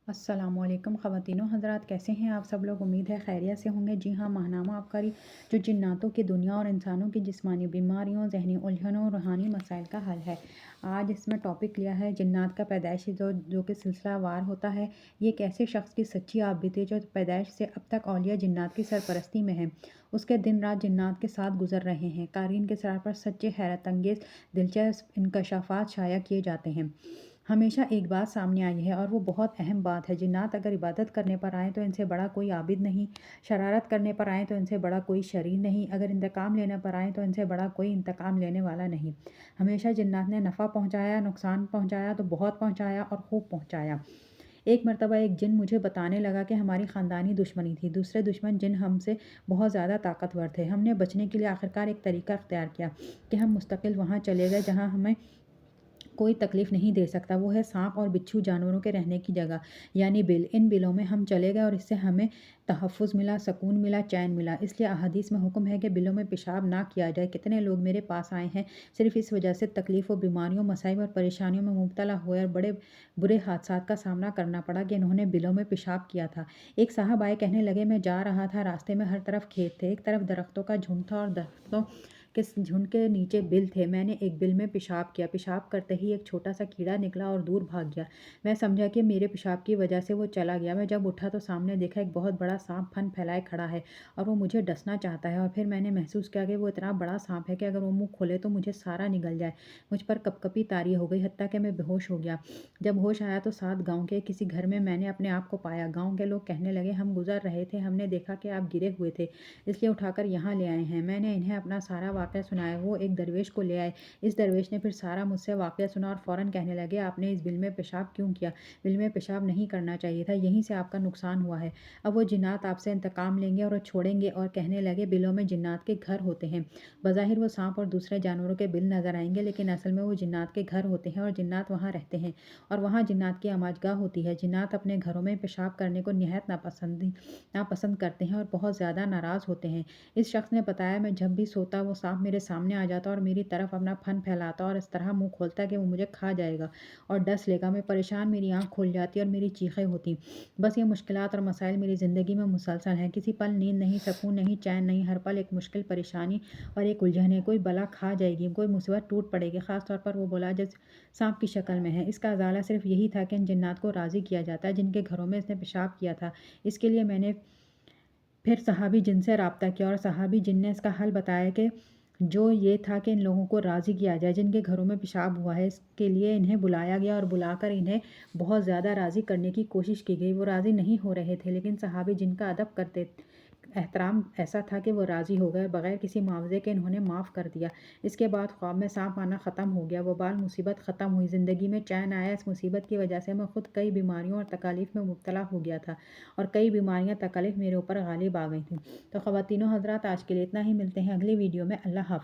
السلام علیکم خواتین و حضرات، کیسے ہیں آپ سب لوگ؟ امید ہے خیریت سے ہوں گے۔ جی ہاں، ماہنامہ آبکاری جو جناتوں کی دنیا اور انسانوں کی جسمانی بیماریوں، ذہنی الجھنوں اور روحانی مسائل کا حل ہے۔ آج اس میں ٹاپک لیا ہے جنات کا پیدائشی جو کہ سلسلہ وار ہوتا ہے۔ یہ ایک ایسے شخص کی سچی آپ بیتی جو پیدائش سے اب تک اولیاء جنات کی سرپرستی میں ہے۔ اس کے دن رات جنات کے ساتھ گزر رہے ہیں۔ قارئین کے سر پر سچے، حیرت انگیز، دلچسپ انکشافات شائع کیے جاتے ہیں۔ ہمیشہ ایک بات سامنے آئی ہے اور وہ بہت اہم بات ہے: جنات اگر عبادت کرنے پر آئیں تو ان سے بڑا کوئی عابد نہیں، شرارت کرنے پر آئیں تو ان سے بڑا کوئی شریر نہیں، اگر انتقام لینے پر آئیں تو ان سے بڑا کوئی انتقام لینے والا نہیں۔ ہمیشہ جنات نے نفع پہنچایا، نقصان پہنچایا تو بہت پہنچایا اور خوب پہنچایا۔ ایک مرتبہ ایک جن مجھے بتانے لگا کہ ہماری خاندانی دشمنی تھی۔ دوسرے دشمن جن ہم سے بہت زیادہ طاقتور تھے۔ ہم نے بچنے کے لیے آخرکار ایک طریقہ اختیار کیا کہ ہم مستقل وہاں چلے گئے جہاں ہمیں کوئی تکلیف نہیں دے سکتا، وہ ہے سانپ اور بچھو جانوروں کے رہنے کی جگہ، یعنی بل۔ ان بلوں میں ہم چلے گئے اور اس سے ہمیں تحفظ ملا، سکون ملا، چین ملا۔ اس لیے احادیث میں حکم ہے کہ بلوں میں پیشاب نہ کیا جائے۔ کتنے لوگ میرے پاس آئے ہیں صرف اس وجہ سے تکلیف و بیماریوں، مصائب اور پریشانیوں میں مبتلا ہوئے اور بڑے برے حادثات کا سامنا کرنا پڑا کہ انہوں نے بلوں میں پیشاب کیا تھا۔ ایک صاحب آئے، کہنے لگے میں جا رہا تھا، راستے میں ہر طرف کھیت تھے، ایک طرف درختوں کا جھنڈ تھا اور درختوں کے جھنڈ کے نیچے بل تھے۔ میں نے ایک بل میں پیشاب کیا، پیشاب کرتے ہی ایک چھوٹا سا کیڑا نکلا اور دور بھاگ گیا۔ میں سمجھا کہ میرے پیشاب کی وجہ سے وہ چلا گیا۔ میں جب اٹھا تو سامنے دیکھا ایک بہت بڑا سانپ پھن پھیلائے کھڑا ہے اور وہ مجھے ڈسنا چاہتا ہے، اور پھر میں نے محسوس کیا کہ وہ اتنا بڑا سانپ ہے کہ اگر وہ منہ کھولے تو مجھے سارا نگل جائے۔ مجھ پر کپکپی طاری ہو گئی، حتیٰ کہ میں بے ہوش ہو گیا۔ جب ہوش آیا تو ساتھ گاؤں کے کسی گھر میں نے اپنے آپ کو پایا۔ گاؤں کے لوگ کہنے لگے ہم گزر رہے تھے، ہم نے دیکھا کہ آپ گرے ہوئے تھے، اس لیے اٹھا کر یہاں لے آئے ہیں۔ میں نے انہیں اپنا سارا واقعہ سنایا۔ وہ ایک درویش کو لے آئے۔ اس درویش نے پھر سارا مجھ سے واقعہ سنا اور فوراً کہنے لگے آپ نے اس بل میں پیشاب کیوں کیا؟ بل میں پیشاب نہیں کرنا چاہیے تھا، یہیں سے آپ کا نقصان ہوا ہے۔ اب وہ جنات آپ سے انتقام لیں گے اور چھوڑیں گے، اور کہنے لگے بلوں میں جنات کے گھر ہوتے ہیں۔ بظاہر وہ سانپ اور دوسرے جانوروں کے بل نظر آئیں گے، لیکن اصل میں وہ جنات کے گھر ہوتے ہیں اور جنات وہاں رہتے ہیں، اور وہاں جنات کی آماجگاہ ہوتی ہے۔ جنات اپنے گھروں میں پیشاب کرنے کو نہایت ناپسند کرتے ہیں اور بہت زیادہ ناراض ہوتے ہیں۔ اس شخص نے بتایا میں جب بھی سوتا وہ سانپ میرے سامنے آ جاتا اور میری طرف اپنا پھن پھیلاتا اور اس طرح منہ کھولتا کہ وہ مجھے کھا جائے گا اور ڈس لے گا۔ میں پریشان، میری آنکھ کھل جاتی اور میری چیخیں ہوتی۔ بس یہ مشکلات اور مسائل میری زندگی میں مسلسل ہیں، کسی پل نیند نہیں، سکون نہیں، چین نہیں، ہر پل ایک مشکل، پریشانی اور ایک الجھن ہے۔ کوئی بلا کھا جائے گی، کوئی مصیبت ٹوٹ پڑے گی، خاص طور پر وہ بلا جو سانپ کی شکل میں ہے۔ اس کا ازالہ صرف یہی تھا کہ ان جنات کو راضی کیا جاتا ہے جن کے گھروں میں اس نے پیشاب کیا تھا۔ اس کے لیے میں نے پھر صحابی جن سے رابطہ کیا اور صحابی جن نے اس کا حل بتایا کہ جو یہ تھا کہ ان لوگوں کو راضی کیا جائے جن کے گھروں میں پیشاب ہوا ہے۔ اس کے لیے انہیں بلایا گیا اور بلا کر انہیں بہت زیادہ راضی کرنے کی کوشش کی گئی۔ وہ راضی نہیں ہو رہے تھے، لیکن صحابی جن کا ادب کرتے احترام ایسا تھا کہ وہ راضی ہو گئے۔ بغیر کسی معاوضے کے انہوں نے معاف کر دیا۔ اس کے بعد خواب میں سانپ آنا ختم ہو گیا، وبال مصیبت ختم ہوئی، زندگی میں چین آیا۔ اس مصیبت کی وجہ سے میں خود کئی بیماریوں اور تکالیف میں مبتلا ہو گیا تھا، اور کئی بیماریاں، تکالیف میرے اوپر غالب آ گئی تھیں۔ تو خواتین و حضرات، آج کے لیے اتنا ہی، ملتے ہیں اگلی ویڈیو میں۔ اللہ حافظ۔